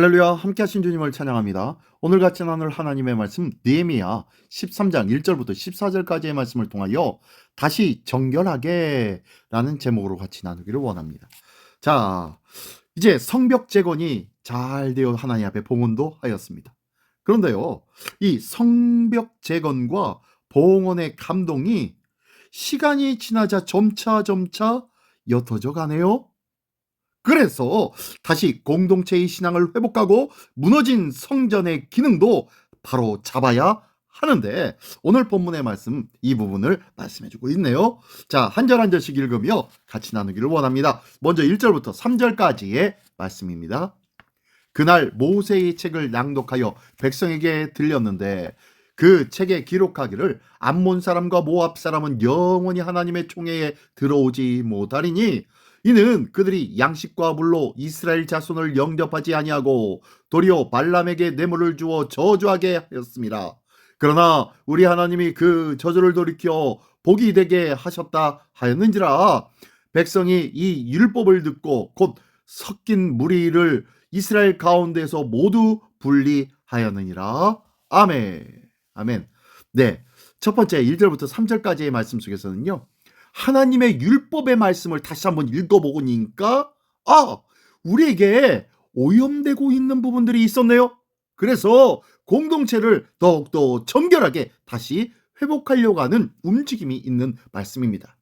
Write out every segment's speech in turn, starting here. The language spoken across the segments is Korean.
할렐루야, 함께 하신 주님을 찬양합니다. 오늘 같이 나눌 하나님의 말씀 느헤미야 13장 1절부터 14절까지의 말씀을 통하여 다시 정결하게 라는 제목으로 같이 나누기를 원합니다. 자, 이제 성벽 재건이 잘 되어 하나님 앞에 봉헌도 하였습니다. 그런데요, 이 성벽 재건과 봉헌의 감동이 시간이 지나자 점차 옅어져 가네요. 그래서 다시 공동체의 신앙을 회복하고 무너진 성전의 기능도 바로 잡아야 하는데, 오늘 본문의 말씀 이 부분을 말씀해주고 있네요. 자, 한 절 한 절씩 읽으며 같이 나누기를 원합니다. 먼저 1절부터 3절까지의 말씀입니다. 그날 모세의 책을 낭독하여 백성에게 들렸는데 그 책에 기록하기를 암몬 사람과 모압 사람은 영원히 하나님의 총회에 들어오지 못하리니 이는 그들이 양식과 물로 이스라엘 자손을 영접하지 아니하고 도리어 발람에게 뇌물을 주어 저주하게 하였습니다. 그러나 우리 하나님이 그 저주를 돌이켜 복이 되게 하셨다 하였는지라. 백성이 이 율법을 듣고 곧 섞인 무리를 이스라엘 가운데서 모두 분리하였느니라. 아멘. 아멘. 네, 첫 번째 1절부터 3절까지의 말씀 속에서는요, 하나님의 율법의 말씀을 다시 한번 읽어보니까 우리에게 오염되고 있는 부분들이 있었네요. 그래서 공동체를 더욱더 정결하게 다시 회복하려고 하는 움직임이 있는 말씀입니다.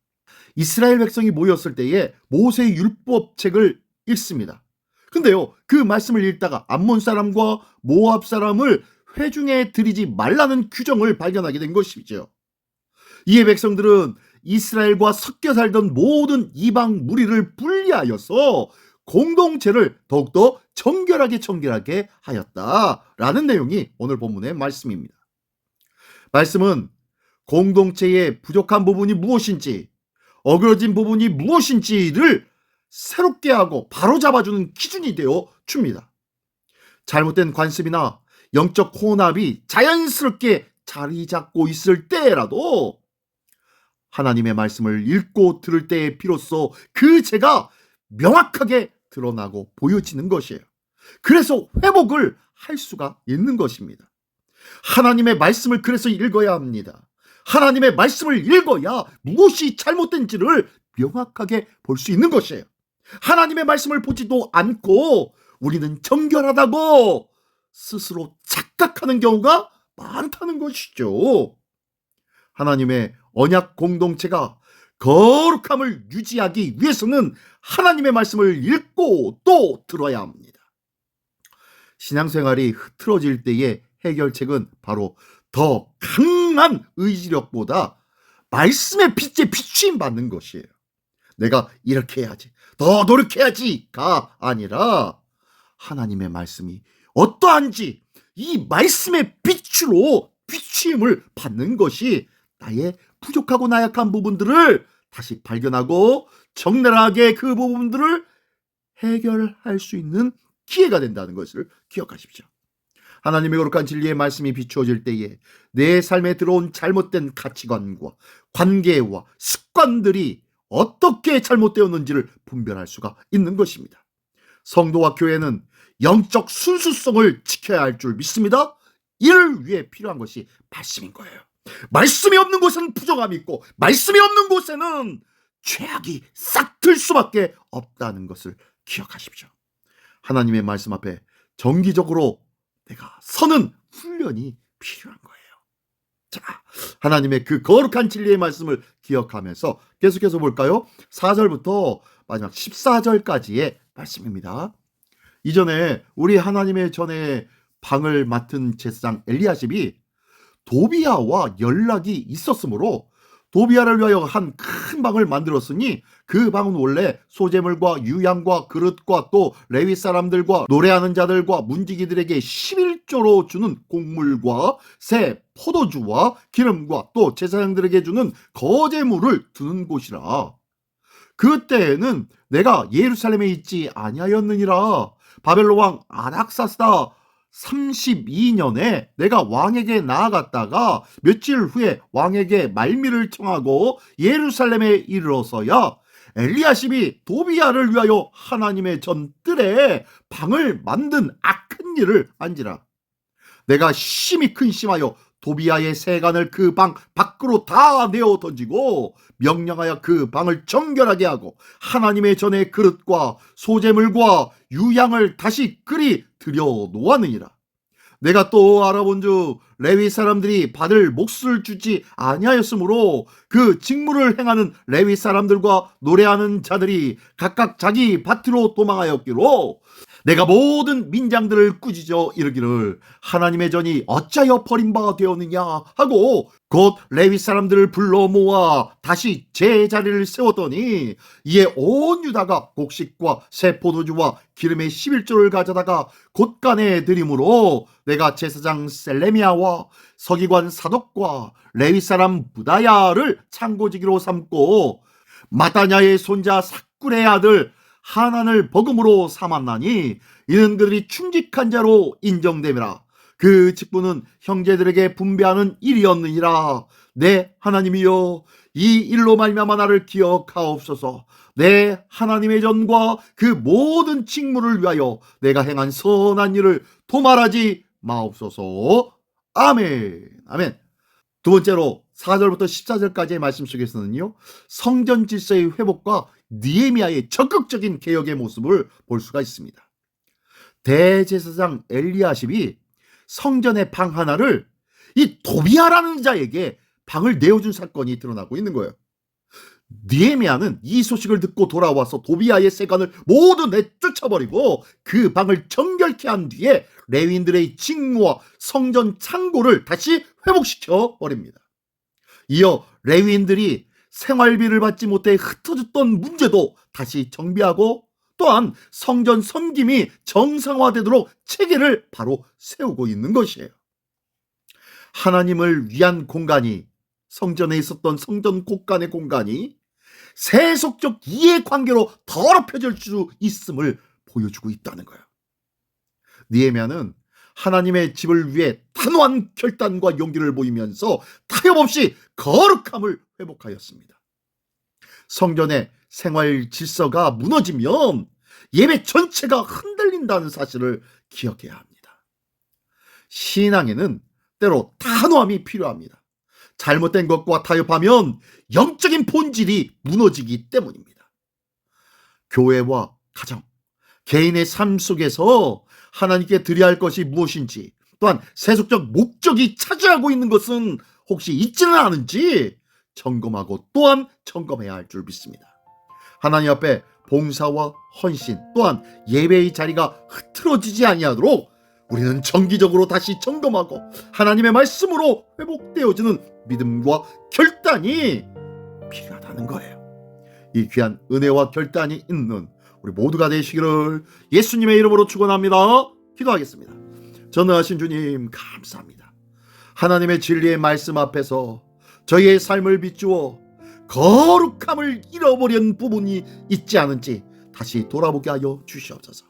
이스라엘 백성이 모였을 때에 모세의 율법책을 읽습니다. 근데요, 그 말씀을 읽다가 암몬 사람과 모압 사람을 회중에 들이지 말라는 규정을 발견하게 된 것이죠. 이에 백성들은 이스라엘과 섞여 살던 모든 이방 무리를 분리하여서 공동체를 더욱더 정결하게 하였다라는 내용이 오늘 본문의 말씀입니다. 말씀은 공동체의 부족한 부분이 무엇인지, 어그러진 부분이 무엇인지를 새롭게 하고 바로잡아주는 기준이 되어 줍니다. 잘못된 관습이나 영적 혼합이 자연스럽게 자리 잡고 있을 때라도 하나님의 말씀을 읽고 들을 때에 비로소 그 죄가 명확하게 드러나고 보여지는 것이에요. 그래서 회복을 할 수가 있는 것입니다. 하나님의 말씀을 그래서 읽어야 합니다. 하나님의 말씀을 읽어야 무엇이 잘못된지를 명확하게 볼 수 있는 것이에요. 하나님의 말씀을 보지도 않고 우리는 정결하다고 스스로 착각하는 경우가 많다는 것이죠. 하나님의 언약 공동체가 거룩함을 유지하기 위해서는 하나님의 말씀을 읽고 또 들어야 합니다. 신앙생활이 흐트러질 때의 해결책은 바로 더 강한 의지력보다 말씀의 빛에 비추임 받는 것이에요. 내가 이렇게 해야지, 더 노력해야지가 아니라 하나님의 말씀이 어떠한지 이 말씀의 빛으로 비추임을 받는 것이 나의 부족하고 나약한 부분들을 다시 발견하고 적나라하게 그 부분들을 해결할 수 있는 기회가 된다는 것을 기억하십시오. 하나님의 거룩한 진리의 말씀이 비추어질 때에 내 삶에 들어온 잘못된 가치관과 관계와 습관들이 어떻게 잘못되었는지를 분별할 수가 있는 것입니다. 성도와 교회는 영적 순수성을 지켜야 할 줄 믿습니다. 이를 위해 필요한 것이 말씀인 거예요. 말씀이 없는 곳에는 부정함이 있고 말씀이 없는 곳에는 죄악이 싹틀 수밖에 없다는 것을 기억하십시오. 하나님의 말씀 앞에 정기적으로 내가 서는 훈련이 필요한 거예요. 자, 하나님의 그 거룩한 진리의 말씀을 기억하면서 계속해서 볼까요? 4절부터 마지막 14절까지의 말씀입니다. 이전에 우리 하나님의 전에 방을 맡은 제사장 엘리야십이 도비야와 연락이 있었으므로 도비야를 위하여 한 큰 방을 만들었으니 그 방은 원래 소재물과 유향과 그릇과 또 레위 사람들과 노래하는 자들과 문지기들에게 11조로 주는 곡물과 새 포도주와 기름과 또 제사장들에게 주는 거제물을 두는 곳이라. 그때에는 내가 예루살렘에 있지 아니하였느니라. 바벨론 왕 아닥사스다 32년에 내가 왕에게 나아갔다가 며칠 후에 왕에게 말미를 청하고 예루살렘에 이르러서야 엘리야십이 도비야를 위하여 하나님의 전 뜰에 방을 만든 악한 일을 안지라. 내가 심히 근심하여 도비아의 세간을 그 방 밖으로 다 내어 던지고 명령하여 그 방을 정결하게 하고 하나님의 전에 그릇과 소재물과 유향을 다시 그리 들여 놓았느니라. 내가 또 알아본즉 레위 사람들이 받을 몫을 주지 아니하였으므로 그 직무를 행하는 레위 사람들과 노래하는 자들이 각각 자기 밭으로 도망하였기로 내가 모든 민장들을 꾸짖어 이르기를 하나님의 전이 어찌하여 버림바 되었느냐 하고 곧 레위 사람들을 불러 모아 다시 제자리를 세웠더니 이에 온 유다가 곡식과 새 포도주와 기름의 11조를 가져다가 곳간에 드림으로 내가 제사장 셀레미야와 서기관 사독과 레위 사람 부다야를 창고지기로 삼고 마따냐의 손자 삭굴의 아들 하난을 버금으로 삼았나니 이는 그들이 충직한 자로 인정됨이라. 그 직분은 형제들에게 분배하는 일이었느니라. 내 하나님이여, 이 일로 말미암아 나를 기억하옵소서. 내 하나님의 전과 그 모든 직무를 위하여 내가 행한 선한 일을 도말하지 마옵소서. 아멘. 아멘. 두 번째로 4절부터 14절까지의 말씀 속에서는요, 성전 질서의 회복과 느헤미야의 적극적인 개혁의 모습을 볼 수가 있습니다. 대제사장 엘리야십이 성전의 방 하나를 이 도비야라는 자에게 방을 내어준 사건이 드러나고 있는 거예요. 느헤미야는 이 소식을 듣고 돌아와서 도비야의 세관을 모두 내쫓아버리고 그 방을 정결케 한 뒤에 레위인들의 직무와 성전 창고를 다시 회복시켜 버립니다. 이어 레위인들이 생활비를 받지 못해 흩어졌던 문제도 다시 정비하고 또한 성전 섬김이 정상화되도록 체계를 바로 세우고 있는 것이에요. 하나님을 위한 공간이, 성전에 있었던 성전 곳간의 공간이 세속적 이해관계로 더럽혀질 수 있음을 보여주고 있다는 거예요. 느헤미야는 하나님의 집을 위해 단호한 결단과 용기를 보이면서 타협 없이 거룩함을 회복하였습니다. 성전의 생활 질서가 무너지면 예배 전체가 흔들린다는 사실을 기억해야 합니다. 신앙에는 때로 단호함이 필요합니다. 잘못된 것과 타협하면 영적인 본질이 무너지기 때문입니다. 교회와 가정, 개인의 삶 속에서 하나님께 드려야 할 것이 무엇인지, 또한 세속적 목적이 차지하고 있는 것은 혹시 있지는 않은지 점검하고 또한 점검해야 할 줄 믿습니다. 하나님 앞에 봉사와 헌신, 또한 예배의 자리가 흐트러지지 아니하도록 우리는 정기적으로 다시 점검하고 하나님의 말씀으로 회복되어지는 믿음과 결단이 필요하다는 거예요. 이 귀한 은혜와 결단이 있는 우리 모두가 되시기를 예수님의 이름으로 축원합니다. 기도하겠습니다. 전능하신 주님, 감사합니다. 하나님의 진리의 말씀 앞에서 저희의 삶을 비추어 거룩함을 잃어버린 부분이 있지 않은지 다시 돌아보게 하여 주시옵소서.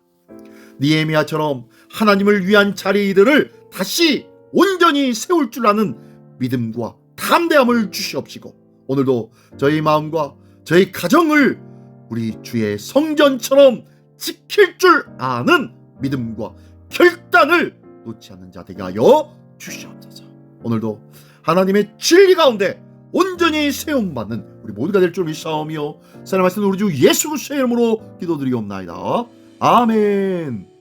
느헤미야처럼 하나님을 위한 자리들을 다시 온전히 세울 줄 아는 믿음과 담대함을 주시옵시고, 오늘도 저희 마음과 저희 가정을 우리 주의 성전처럼 지킬 줄 아는 믿음과 결단을 놓지 않는 자 되게 하여 주시옵소서. 오늘도 하나님의 진리 가운데 온전히 세움받는 우리 모두가 될 줄 믿사오며, 사랑하시는 우리 주 예수 그리스도의 이름으로 기도드리옵나이다. 아멘.